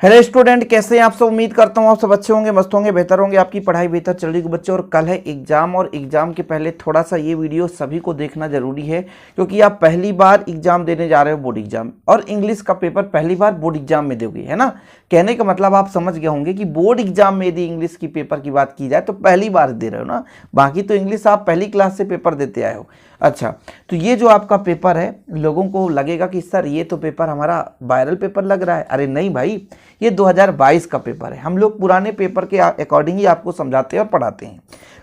Hello student, कैसे हैं आप सब। उम्मीद करता हूँ आप सब अच्छे होंगे, मस्त होंगे, बेहतर होंगे, आपकी पढ़ाई बेहतर चल रही है बच्चों। और कल है एग्जाम, और एग्जाम के पहले थोड़ा सा ये वीडियो सभी को देखना जरूरी है, क्योंकि आप पहली बार एग्जाम देने जा रहे हो, बोर्ड एग्जाम, और इंग्लिश का पेपर पहली बार बोर्ड एग्जाम में दोगे, है ना। कहने का मतलब आप समझ गए होंगे कि बोर्ड एग्जाम में यदि इंग्लिश की पेपर की बात की जाए तो पहली बार दे रहे हो ना, बाकी तो इंग्लिश आप पहली क्लास से पेपर देते आए हो। अच्छा, तो ये जो आपका पेपर है, लोगों को लगेगा कि सर ये तो पेपर हमारा वायरल पेपर लग रहा है। अरे नहीं भाई, ये 2022 का पेपर है। हम लोग पुराने पेपर के अकॉर्डिंग ही आपको समझाते हैं और पढ़ाते हैं।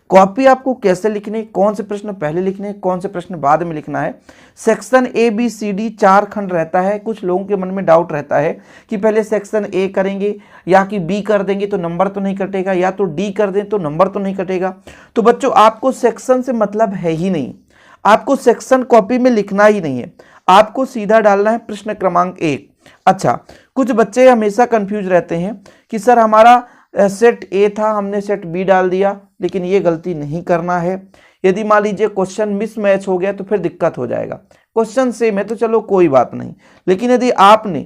कॉपी आपको कैसे लिखने, कौन से प्रश्न पहले लिखने, कौन से प्रश्न बाद में लिखना है। सेक्शन ABCD 4 खंड रहता है। कुछ लोगों के मन में डाउट रहता है कि पहले सेक्शन A करेंगे या कि B कर देंगे तो नंबर तो नहीं कटेगा, या तो D कर दें तो नंबर तो नहीं कटेगा। तो बच्चों, आपको सेक्शन से मतलब है ही नहीं, आपको सेक्शन कॉपी में लिखना ही नहीं है, आपको सीधा डालना है प्रश्न क्रमांक 1। अच्छा, कुछ बच्चे हमेशा कंफ्यूज रहते हैं कि सर हमारा सेट A था, हमने सेट B डाल दिया, लेकिन ये गलती नहीं करना है। यदि मान लीजिए क्वेश्चन मिसमैच हो गया तो फिर दिक्कत हो जाएगा। क्वेश्चन सेम है तो चलो कोई बात नहीं, लेकिन यदि आपने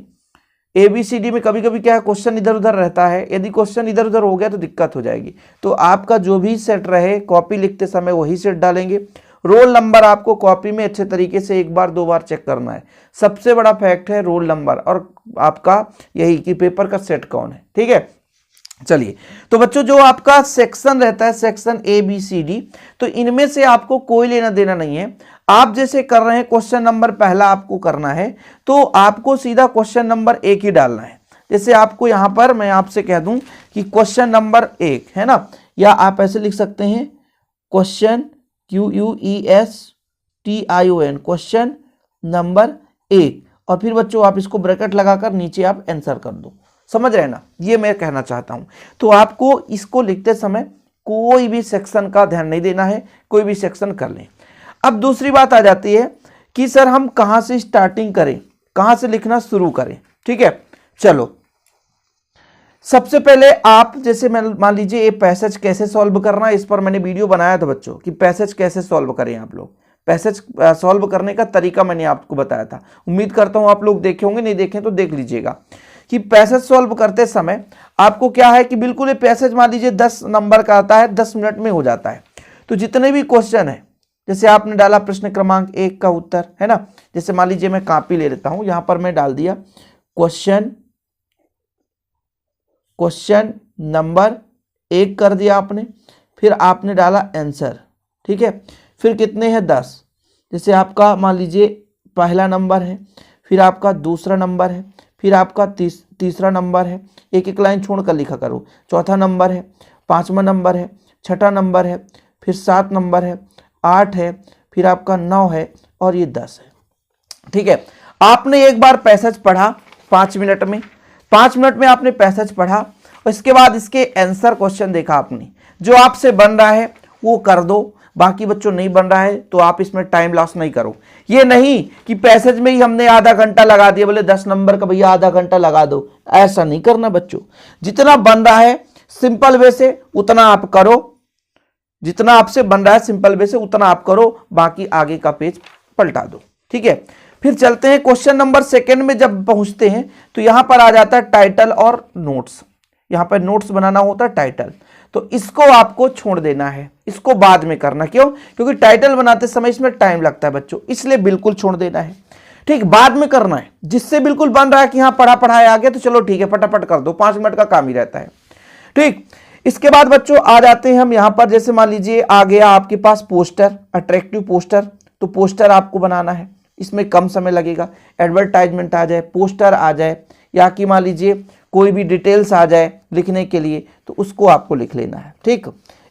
ABCD में कभी कभी क्या है, क्वेश्चन इधर उधर रहता है, यदि क्वेश्चन इधर उधर हो गया तो दिक्कत हो जाएगी। तो आपका जो भी सेट रहे कॉपी लिखते समय वही सेट डालेंगे। रोल नंबर आपको कॉपी में अच्छे तरीके से एक बार दो बार चेक करना है। सबसे बड़ा फैक्ट है रोल नंबर और आपका यही कि पेपर का सेट कौन है। ठीक है, चलिए। तो बच्चों, जो आपका सेक्शन रहता है, सेक्शन ABCD, तो इनमें से आपको कोई लेना देना नहीं है। आप जैसे कर रहे हैं, क्वेश्चन नंबर पहला आपको करना है तो आपको सीधा क्वेश्चन नंबर 1 ही डालना है। जैसे आपको यहां पर मैं आपसे कह दूं कि क्वेश्चन नंबर 1 है ना, या आप ऐसे लिख सकते हैं क्वेश्चन QUESTION, क्वेश्चन नंबर 1, और फिर बच्चों आप इसको ब्रैकेट लगाकर नीचे आप आंसर कर दो। समझ रहे हैं ना, ये मैं कहना चाहता हूं। तो आपको इसको लिखते समय कोई भी सेक्शन का ध्यान नहीं देना है, कोई भी सेक्शन कर लें। अब दूसरी बात आ जाती है कि सर हम कहां से स्टार्टिंग करें, कहां से लिखना शुरू करें। ठीक है, चलो। सबसे पहले आप जैसे मान लीजिए ये पैसेज कैसे सॉल्व करना है, इस पर मैंने वीडियो बनाया था बच्चों कि पैसेज कैसे सॉल्व करें। आप लोग पैसेज सॉल्व करने का तरीका मैंने आपको बताया था। उम्मीद करता हूं आप लोग देखे होंगे, नहीं देखें तो देख लीजिएगा कि पैसेज सॉल्व करते समय आपको क्या है कि बिल्कुल ये पैसेज मान लीजिए 10 नंबर का आता है, 10 मिनट में हो जाता है। तो जितने भी क्वेश्चन है, जैसे आपने डाला प्रश्न क्रमांक 1 का उत्तर, है ना। जैसे मान लीजिए मैं कॉपी ले लेता हूं, यहां पर मैं डाल दिया क्वेश्चन नंबर 1 कर दिया आपने, फिर आपने डाला आंसर। ठीक है, फिर कितने हैं 10। जैसे आपका मान लीजिए पहला नंबर है, फिर आपका दूसरा नंबर है, फिर आपका तीसरा नंबर है, एक एक लाइन छोड़कर लिखा करो। चौथा नंबर है, पांचवा नंबर है, छठा नंबर है, फिर 7 नंबर है, 8 है, फिर आपका 9 है, और ये 10 है। ठीक है, आपने एक बार पैसेज पढ़ा 5 मिनट में, 5 मिनट में आपने पैसेज पढ़ा, और इसके बाद इसके आंसर क्वेश्चन देखा आपने, जो आपसे बन रहा है वो कर दो। बाकी बच्चों नहीं बन रहा है तो आप इसमें टाइम लॉस नहीं करो। ये नहीं कि पैसेज में ही हमने आधा घंटा लगा दिया, बोले 10 नंबर का भैया आधा घंटा लगा दो, ऐसा नहीं करना बच्चों। जितना बन रहा है सिंपल वे से उतना आप करो, जितना आपसे बन रहा है सिंपल वे से उतना आप करो, बाकी आगे का पेज पलटा दो। ठीक है, फिर चलते हैं क्वेश्चन नंबर 2 में। जब पहुंचते हैं तो यहां पर आ जाता है टाइटल और नोट्स। यहां पर नोट्स बनाना होता है, टाइटल, तो इसको आपको छोड़ देना है, इसको बाद में करना। क्यों? क्योंकि टाइटल बनाते समय इसमें टाइम लगता है बच्चों, इसलिए बिल्कुल छोड़ देना है। ठीक, बाद में करना है। जिससे बिल्कुल बन रहा है कि हाँ पढ़ा पढ़ाया आ गया तो चलो ठीक है फटाफट कर दो, 5 मिनट का काम ही रहता है। ठीक, इसके बाद बच्चों आ जाते हैं हम यहां पर। जैसे मान लीजिए आ गया आपके पास पोस्टर, अट्रैक्टिव पोस्टर, तो पोस्टर आपको बनाना है, इसमें कम समय लगेगा। एडवर्टाइजमेंट आ जाए, पोस्टर आ जाए, या कि मान लीजिए कोई भी डिटेल्स आ जाए लिखने के लिए, तो उसको आपको लिख लेना है। ठीक,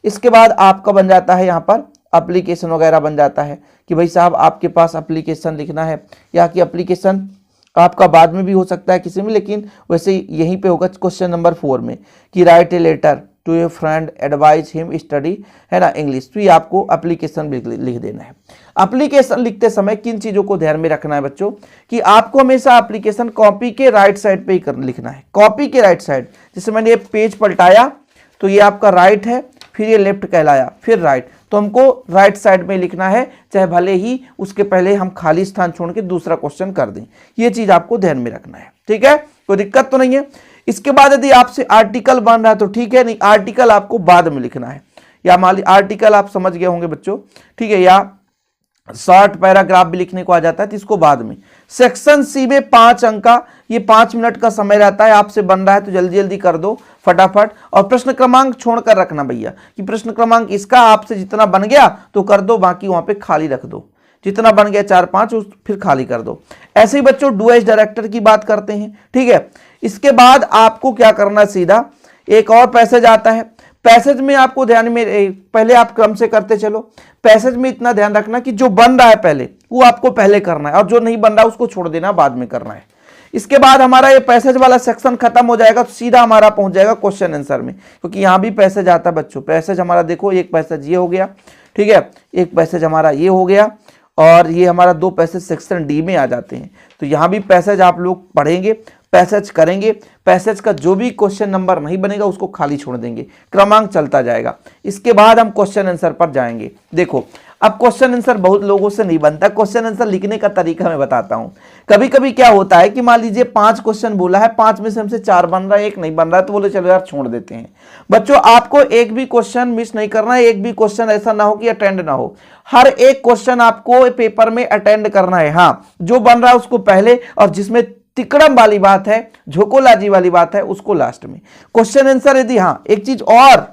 इसके बाद आपका बन जाता है यहाँ पर एप्लीकेशन वगैरह बन जाता है कि भाई साहब आपके पास एप्लीकेशन लिखना है, या कि एप्लीकेशन आपका बाद में भी हो सकता है किसी में, लेकिन वैसे यहीं पे होगा क्वेश्चन नंबर 4 में कि write a letter to a friend advise him study, है ना, इंग्लिश। तो ये आपको एप्लीकेशन लिख देना है। एप्लीकेशन लिखते समय किन चीजों को ध्यान में रखना है बच्चों कि आपको हमेशा एप्लीकेशन कॉपी के राइट साइड पे ही लिखना है, कॉपी के राइट साइड। जैसे मैंने ये पेज पलटाया तो ये आपका राइट है, फिर ये लेफ्ट कहलाया, फिर राइट, तो हमको राइट साइड में लिखना है, चाहे भले ही उसके पहले हम खाली स्थान छोड़ के दूसरा क्वेश्चन कर दें। ये चीज आपको ध्यान में रखना है। ठीक है, कोई दिक्कत तो नहीं है। इसके बाद यदि आपसे आर्टिकल बन रहा है तो ठीक है, नहीं आर्टिकल आपको बाद में लिखना है, या मान ली आर्टिकल आप समझ गए होंगे बच्चों, ठीक है, या शॉर्ट पैराग्राफ भी लिखने को आ जाता है तो इसको बाद में। सेक्शन सी में 5 अंक का, ये 5 मिनट का समय रहता है, आपसे बन रहा है तो जल्दी जल्दी कर दो फटाफट। और प्रश्न क्रमांक छोड़कर रखना भैया, कि प्रश्न क्रमांक इसका आपसे जितना बन गया तो कर दो, बाकी वहां पे खाली रख दो, जितना बन गया 4-5 फिर खाली कर दो। ऐसे ही बच्चों डू एज डायरेक्टर की बात करते हैं, ठीक है। इसके बाद आपको क्या करना है, सीधा एक और पैसेज आता है। पैसेज में आपको ध्यान में, पहले आप क्रम से करते चलो। पैसेज में इतना ध्यान रखना कि जो बन रहा है पहले वो आपको पहले करना है, और जो नहीं बन रहा उसको छोड़ देना, बाद में करना है। इसके बाद हमारा ये पैसेज वाला सेक्शन खत्म हो जाएगा तो सीधा हमारा पहुंच जाएगा क्वेश्चन आंसर में, क्योंकि यहां भी पैसेज आता है बच्चों। पैसेज हमारा देखो, एक पैसेज ये हो गया, ठीक है, एक पैसेज हमारा ये हो गया, और ये हमारा 2 पैसेज सेक्शन डी में आ जाते हैं। तो यहां भी पैसेज आप लोग पढ़ेंगे, पैसेज करेंगे, पैसेज का जो भी क्वेश्चन नंबर नहीं बनेगा उसको खाली छोड़ देंगे, क्रमांक चलता जाएगा। इसके बाद हम क्वेश्चन आंसर पर जाएंगे। देखो अब क्वेश्चन आंसर बहुत लोगों से नहीं बनता, क्वेश्चन आंसर लिखने का तरीका मैं बताता हूं। कभी कभी क्या होता है कि मान लीजिए 5 क्वेश्चन बोला है, 5 में से हमसे 4 बन रहा है, 1 नहीं बन रहा है, तो बोले चलो यार छोड़ देते हैं। बच्चों आपको एक भी क्वेश्चन मिस नहीं करना है, एक भी क्वेश्चन ऐसा ना हो कि अटेंड ना हो। हर एक क्वेश्चन आपको पेपर में अटेंड करना है। हाँ, जो बन रहा है उसको पहले, और जिसमें तिकड़म वाली बात है, झोकोलाजी वाली बात है, उसको लास्ट में। क्वेश्चन आंसर यदि, हाँ एक चीज और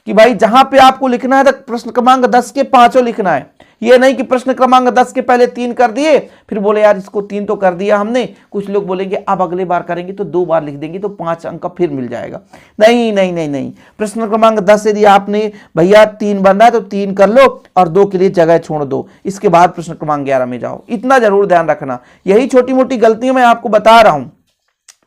कि भाई जहां पे आपको लिखना है तो प्रश्न क्रमांक 10 के 5 लिखना है। ये नहीं कि प्रश्न क्रमांक 10 के पहले 3 कर दिए, फिर बोले यार इसको 3 तो कर दिया हमने, कुछ लोग बोलेंगे अब अगले बार करेंगे तो 2 बार लिख देंगे तो 5 अंक का फिर मिल जाएगा। नहीं नहीं नहीं नहीं, प्रश्न क्रमांक 10 यदि आपने भैया 3 बन रहा है तो 3 कर लो और 2 के लिए जगह छोड़ दो, इसके बाद प्रश्न क्रमांक 11 में जाओ। इतना जरूर ध्यान रखना। यही छोटी मोटी गलतियां मैं आपको बता रहा हूं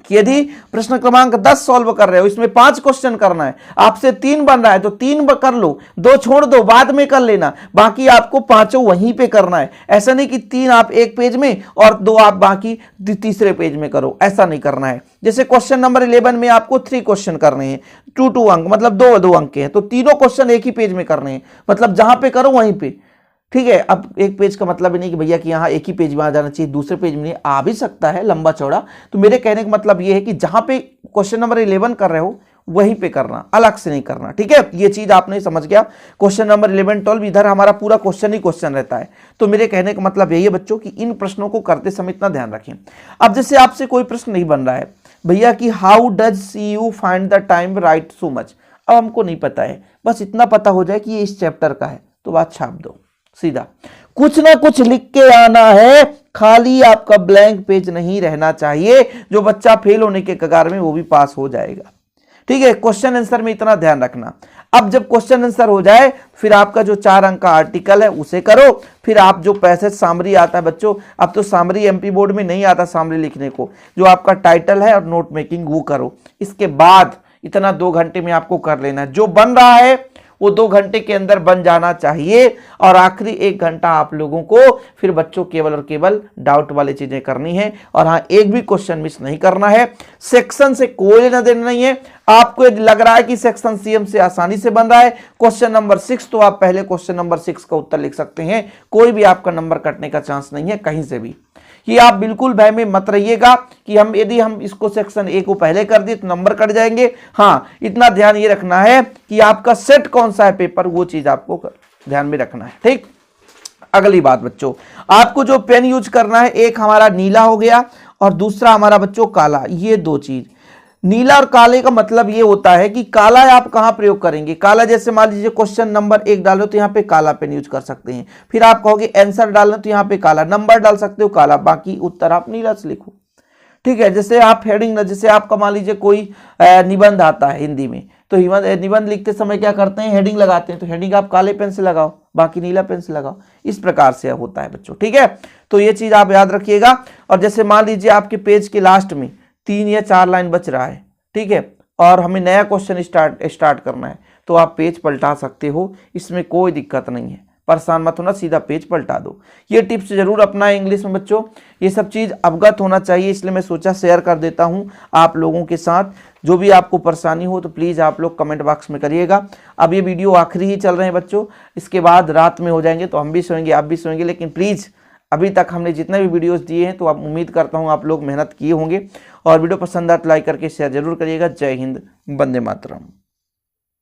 कि यदि प्रश्न क्रमांक 10 सॉल्व कर रहे हो, इसमें 5 क्वेश्चन करना है, आपसे 3 बन रहा है तो 3 कर लो, 2 छोड़ दो, बाद में कर लेना, बाकी आपको 5 वहीं पे करना है। ऐसा नहीं कि 3 आप एक पेज में और 2 आप बाकी तीसरे पेज में करो, ऐसा नहीं करना है। जैसे क्वेश्चन नंबर 11 में आपको 3 क्वेश्चन करने हैं, 2 अंक, मतलब 2 अंक के हैं, तो तीनों क्वेश्चन एक ही पेज में करने हैं, मतलब जहां पे करो वहीं पे, ठीक है। अब एक पेज का मतलब ही नहीं कि भैया कि यहाँ एक ही पेज में आ जाना चाहिए, दूसरे पेज में नहीं, आ भी सकता है लंबा चौड़ा। तो मेरे कहने का मतलब ये है कि जहां पे क्वेश्चन नंबर 11 कर रहे हो वहीं पे करना, अलग से नहीं करना, ठीक है। ये चीज आपने समझ गया। क्वेश्चन नंबर 11, 12 इधर हमारा पूरा क्वेश्चन ही क्वेश्चन रहता है। तो मेरे कहने का मतलब यही है बच्चों कि इन प्रश्नों को करते समय इतना ध्यान रखें। अब जैसे आपसे कोई प्रश्न नहीं बन रहा है भैया कि how does she you find the time right so much, अब हमको नहीं पता है, बस इतना पता हो जाए कि ये इस चैप्टर का है तो बात छाप दो सीधा। कुछ ना कुछ लिख के आना है, खाली आपका ब्लैंक पेज नहीं रहना चाहिए। जो बच्चा फेल होने के कगार में वो भी पास हो जाएगा, ठीक है। क्वेश्चन आंसर में इतना ध्यान रखना। अब जब क्वेश्चन आंसर हो जाए फिर आपका जो 4 अंक का आर्टिकल है उसे करो, फिर आप जो पैसेज सामरी आता है बच्चों, अब तो सामरी एमपी बोर्ड में नहीं आता सामरी लिखने को, जो आपका टाइटल है और नोट मेकिंग वो करो। इसके बाद इतना 2 घंटे में आपको कर लेना है। जो बन रहा है वो 2 घंटे के अंदर बन जाना चाहिए, और आखिरी 1 घंटा आप लोगों को फिर बच्चों केवल और केवल डाउट वाली चीजें करनी है। और हाँ, एक भी क्वेश्चन मिस नहीं करना है, सेक्शन से कोई लेना देना नहीं है। आपको यदि लग रहा है कि सेक्शन सीएम से आसानी से बन रहा है क्वेश्चन नंबर 6, तो आप पहले क्वेश्चन नंबर 6 का उत्तर लिख सकते हैं, कोई भी आपका नंबर कटने का चांस नहीं है कहीं से भी। ये आप बिल्कुल भय में मत रहिएगा कि यदि हम इसको सेक्शन ए को पहले कर दिए तो नंबर कट जाएंगे। हाँ, इतना ध्यान ये रखना है कि आपका सेट कौन सा है पेपर, वो चीज आपको ध्यान में रखना है, ठीक। अगली बात बच्चों, आपको जो पेन यूज करना है, एक हमारा नीला हो गया और दूसरा हमारा बच्चों काला। ये 2 चीज, नीला और काले का मतलब ये होता है कि काला आप कहां प्रयोग करेंगे। काला जैसे मान लीजिए क्वेश्चन नंबर 1 डालो तो यहाँ पे काला पेन यूज कर सकते हैं, फिर आप कहोगे आंसर डालना तो यहाँ पे काला, नंबर डाल सकते हो काला, बाकी उत्तर आप नीला से लिखो, ठीक है। जैसे आप हेडिंग, जैसे आपका मान लीजिए कोई निबंध आता है हिंदी में, तो निबंध लिखते समय क्या करते हैं, हेडिंग लगाते हैं, तो हेडिंग आप काले पेन से लगाओ, बाकी नीला पेन से लगाओ। इस प्रकार से होता है बच्चों, ठीक है। तो ये चीज आप याद रखिएगा। और जैसे मान लीजिए आपके पेज के लास्ट में 3 या 4 लाइन बच रहा है, ठीक है, और हमें नया क्वेश्चन स्टार्ट करना है, तो आप पेज पलटा सकते हो, इसमें कोई दिक्कत नहीं है, परेशान मत होना, सीधा पेज पलटा दो। ये टिप्स जरूर अपनाएं इंग्लिश में बच्चों, ये सब चीज अवगत होना चाहिए, इसलिए मैं सोचा शेयर कर देता हूं आप लोगों के साथ। जो भी आपको परेशानी हो तो प्लीज आप लोग कमेंट बॉक्स में करिएगा। अब ये वीडियो आखिरी ही चल रहे हैं बच्चों, इसके बाद रात में हो जाएंगे तो हम भी सोएंगे, आप भी सोएंगे, लेकिन प्लीज अभी तक हमने जितने भी वीडियोस दिए हैं, तो आप उम्मीद करता हूँ आप लोग मेहनत किए होंगे। और वीडियो पसंद आए तो लाइक करके शेयर जरूर करिएगा। जय हिंद, वंदे मातरम।